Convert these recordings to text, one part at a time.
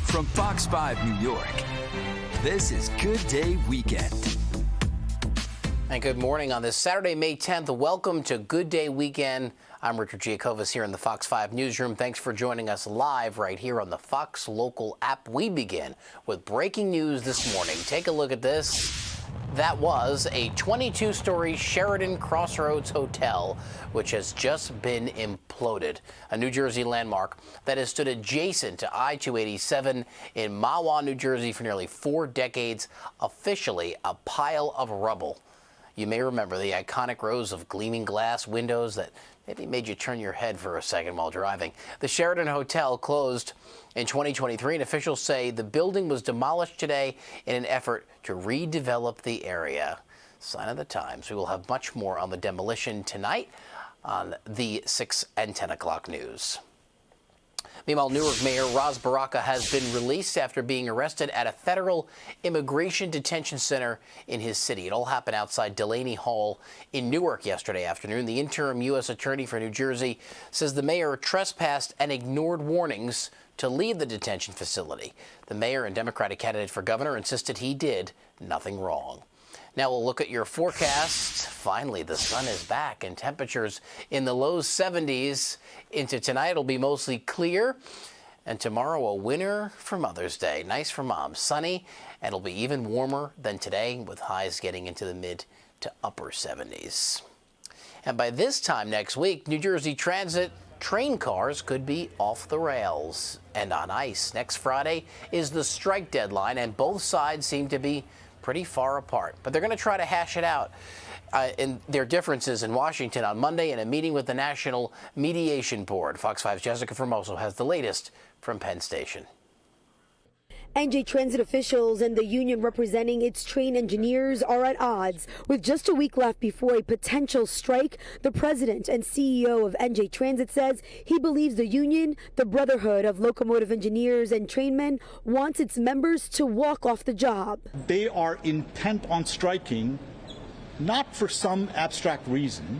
From Fox 5 New York, this is Good Day Weekend. And good morning on this Saturday, May 10th. Welcome to Good Day Weekend. I'm Richard Giacovas here in the Fox 5 newsroom. Thanks for joining us live right here on the Fox Local app. We begin with breaking news this morning. Take a look at this. That was a 22-story Sheridan Crossroads Hotel, which has just been imploded. A New Jersey landmark that has stood adjacent to I-287 in Mahwah, New Jersey for nearly 4 decades, officially a pile of rubble. You may remember the iconic rows of gleaming glass windows that maybe made you turn your head for a second while driving. The Sheridan Hotel closed in 2023, and officials say the building was demolished today in an effort to redevelop the area. Sign of the times. We will have much more on the demolition tonight on the 6 and 10 o'clock news. Meanwhile, Newark Mayor Ras Baraka has been released after being arrested at a federal immigration detention center in his city. It all happened outside Delaney Hall in Newark yesterday afternoon. The interim U.S. attorney for New Jersey says the mayor trespassed and ignored warnings to leave the detention facility. The mayor and Democratic candidate for governor insisted he did nothing wrong. Now we'll look at your forecast. Finally, the sun is back and temperatures in the low 70s. Into tonight, it'll be mostly clear. And tomorrow, a winner for Mother's Day. Nice for mom. Sunny, and it'll be even warmer than today, with highs getting into the mid to upper 70s. And by this time next week, New Jersey Transit train cars could be off the rails and on ice. Next Friday is the strike deadline, and both sides seem to be pretty far apart, but they're going to try to hash it out in their differences in Washington on Monday in a meeting with the National Mediation Board. Fox 5's Jessica Formoso has the latest from Penn Station. NJ Transit officials and the union representing its train engineers are at odds. With just a week left before a potential strike, the president and CEO of NJ Transit says he believes the union, the Brotherhood of Locomotive Engineers and Trainmen, wants its members to walk off the job. They are intent on striking, not for some abstract reason,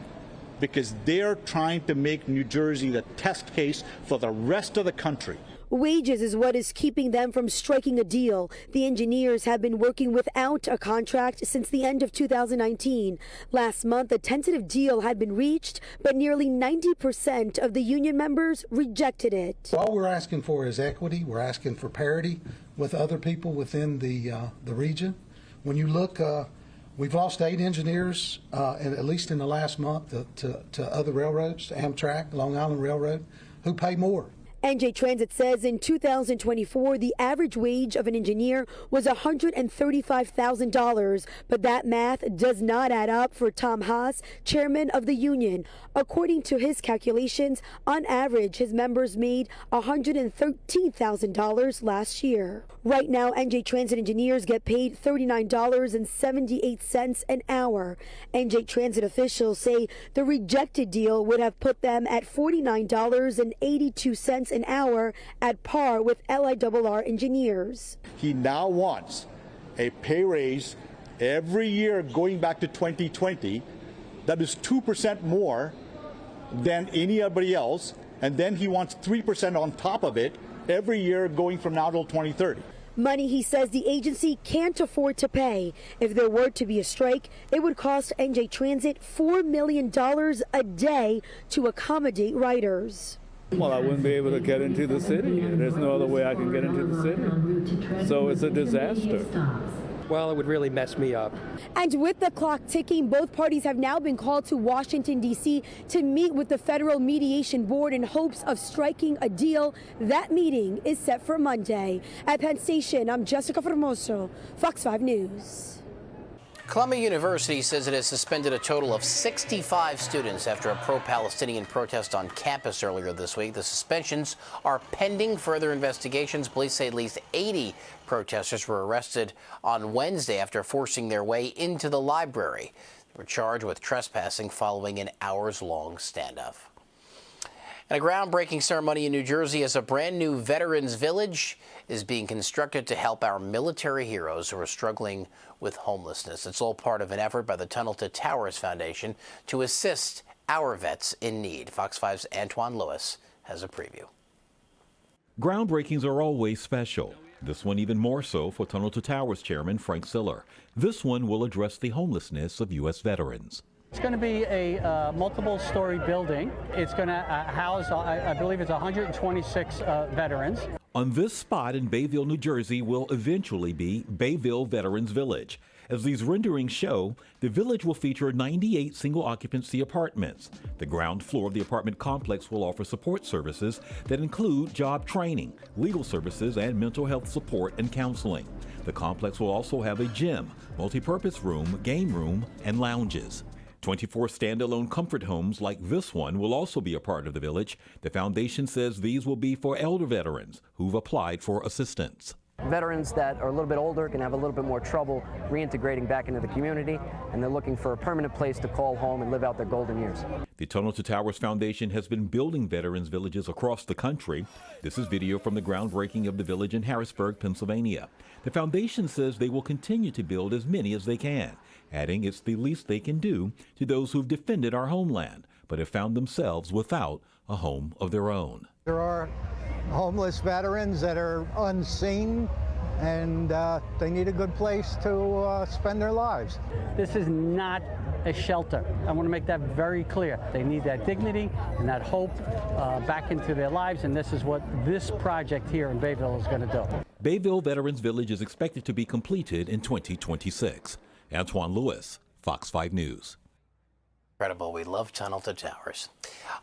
because they're trying to make New Jersey the test case for the rest of the country. Wages is what is keeping them from striking a deal. The engineers have been working without a contract since the end of 2019. Last month, a tentative deal had been reached, but nearly 90% of the union members rejected it. All we're asking for is equity. We're asking for parity with other people within the region. When you look, we've lost 8 engineers, at least in the last month, to other railroads, to Amtrak, Long Island Railroad, who pay more. NJ Transit says in 2024, the average wage of an engineer was $135,000, but that math does not add up for Tom Haas, chairman of the union. According to his calculations, on average, his members made $113,000 last year. Right now, NJ Transit engineers get paid $39.78 an hour. NJ Transit officials say the rejected deal would have put them at $49.82 an hour, at par with LIRR engineers. He now wants a pay raise every year going back to 2020 that is 2% more than anybody else, and then he wants 3% on top of it every year going from now till 2030. Money he says the agency can't afford to pay. If there were to be a strike, it would cost NJ Transit $4 million a day to accommodate riders. Well, I wouldn't be able to get into the city. There's no other way I can get into the city. So it's a disaster. Well, it would really mess me up. And with the clock ticking, both parties have now been called to Washington, D.C. to meet with the Federal Mediation Board in hopes of striking a deal. That meeting is set for Monday. At Penn Station, I'm Jessica Formoso, Fox 5 News. Columbia University says it has suspended a total of 65 students after a pro-Palestinian protest on campus earlier this week. The suspensions are pending further investigations. Police say at least 80 protesters were arrested on Wednesday after forcing their way into the library. They were charged with trespassing following an hours-long standoff. And a groundbreaking ceremony in New Jersey as a brand new Veterans Village is being constructed to help our military heroes who are struggling with homelessness. It's all part of an effort by the Tunnel to Towers Foundation to assist our vets in need. Fox 5's Antoine Lewis has a preview. Groundbreakings are always special. This one even more so for Tunnel to Towers Chairman Frank Siller. This one will address the homelessness of U.S. veterans. It's going to be a multiple-story building. It's going to house, I believe it's 126 veterans. On this spot in Bayville, New Jersey, will eventually be Bayville Veterans Village. As these renderings show, the village will feature 98 single-occupancy apartments. The ground floor of the apartment complex will offer support services that include job training, legal services, and mental health support and counseling. The complex will also have a gym, multi-purpose room, game room, and lounges. 24 standalone comfort homes like this one will also be a part of the village. The foundation says these will be for elder veterans who've applied for assistance. Veterans that are a little bit older can have a little bit more trouble reintegrating back into the community, and they're looking for a permanent place to call home and live out their golden years. The Tunnel to Towers Foundation has been building veterans villages across the country. This is video from the groundbreaking of the village in Harrisburg, Pennsylvania. The foundation says they will continue to build as many as they can, adding it's the least they can do to those who've defended our homeland, but have found themselves without a home of their own. There are homeless veterans that are unseen, and they need a good place to spend their lives. This is not a shelter. I want to make that very clear. They need that dignity and that hope back into their lives, and this is what this project here in Bayville is going to do. Bayville Veterans Village is expected to be completed in 2026. Antoine Lewis, Fox 5 News. Incredible. We love Tunnel to Towers.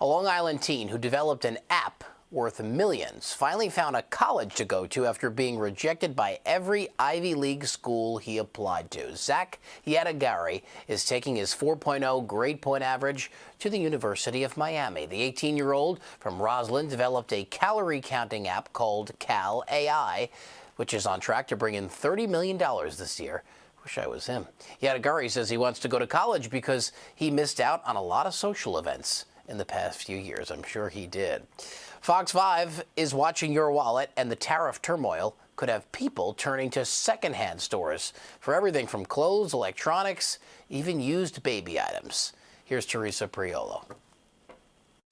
A Long Island teen who developed an app worth millions finally found a college to go to after being rejected by every Ivy League school he applied to. Zach Yadagari is taking his 4.0 grade point average to the University of Miami. The 18-year-old from Roslyn developed a calorie counting app called Cal AI, which is on track to bring in $30 million this year. Wish I was him. Yadagari says he wants to go to college because he missed out on a lot of social events in the past few years. I'm sure he did. Fox 5 is watching your wallet, and the tariff turmoil could have people turning to secondhand stores for everything from clothes, electronics, even used baby items. Here's Teresa Priolo.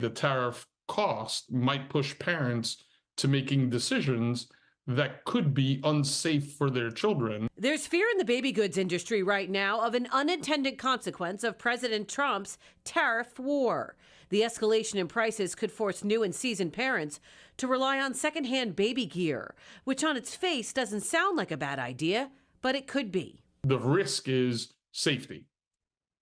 The tariff cost might push parents to making decisions that could be unsafe for their children. There's fear in the baby goods industry right now of an unintended consequence of President Trump's tariff war. The escalation in prices could force new and seasoned parents to rely on secondhand baby gear, which on its face doesn't sound like a bad idea, but it could be. The risk is safety.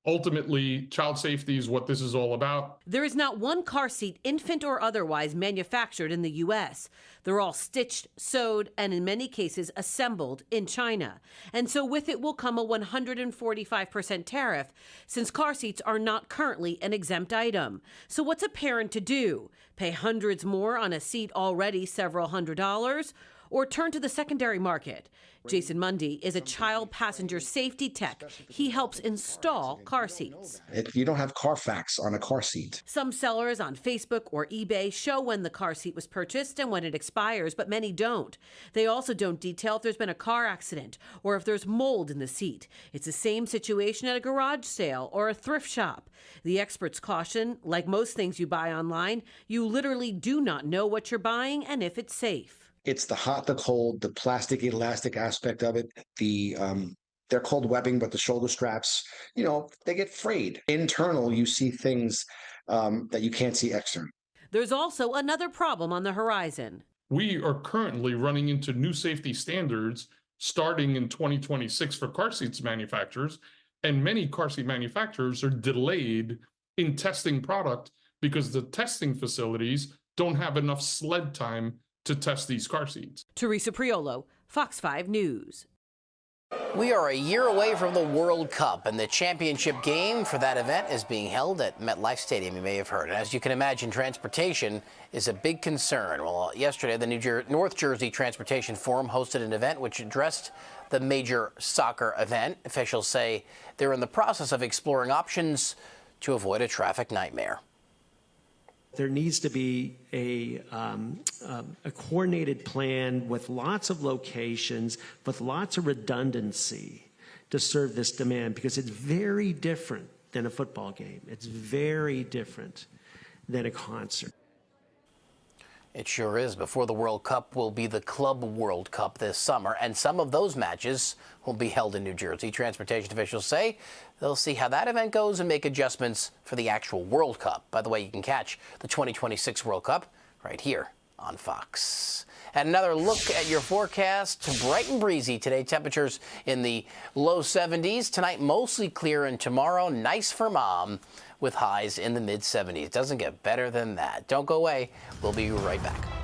Ultimately, child safety is what this is all about. There is not one car seat, infant or otherwise, manufactured in the U.S. They're all stitched, sewed, and in many cases assembled in China. And so with it will come a 145% tariff, since car seats are not currently an exempt item. So what's a parent to do? Pay hundreds more on a seat already several $100s? Or turn to the secondary market? Jason Mundy is a child passenger safety tech. He helps install car seats. You don't have Carfax on a car seat. Some sellers on Facebook or eBay show when the car seat was purchased and when it expires, but many don't. They also don't detail if there's been a car accident or if there's mold in the seat. It's the same situation at a garage sale or a thrift shop. The experts caution, like most things you buy online, you literally do not know what you're buying and if it's safe. It's the hot, the cold, the plastic elastic aspect of it. They're called webbing, but the shoulder straps, they get frayed. Internal, you see things that you can't see external. There's also another problem on the horizon. We are currently running into new safety standards starting in 2026 for car seats manufacturers, and many car seat manufacturers are delayed in testing product because the testing facilities don't have enough sled time to test these car seats. Teresa Priolo, Fox 5 News. We are a year away from the World Cup, and the championship game for that event is being held at MetLife Stadium, you may have heard. And as you can imagine, transportation is a big concern. Well, yesterday, the North Jersey Transportation Forum hosted an event which addressed the major soccer event. Officials say they're in the process of exploring options to avoid a traffic nightmare. There needs to be a coordinated plan with lots of locations, with lots of redundancy to serve this demand, because it's very different than a football game. It's very different than a concert. It sure is. Before the World Cup will be the Club World Cup this summer, and some of those matches will be held in New Jersey. Transportation officials say they'll see how that event goes and make adjustments for the actual World Cup. By the way, you can catch the 2026 World Cup right here on Fox. And another look at your forecast. Bright and breezy today. Temperatures in the low 70s. Tonight, mostly clear, and tomorrow, nice for Mom, with highs in the mid 70s. Doesn't get better than that. Don't go away. We'll be right back.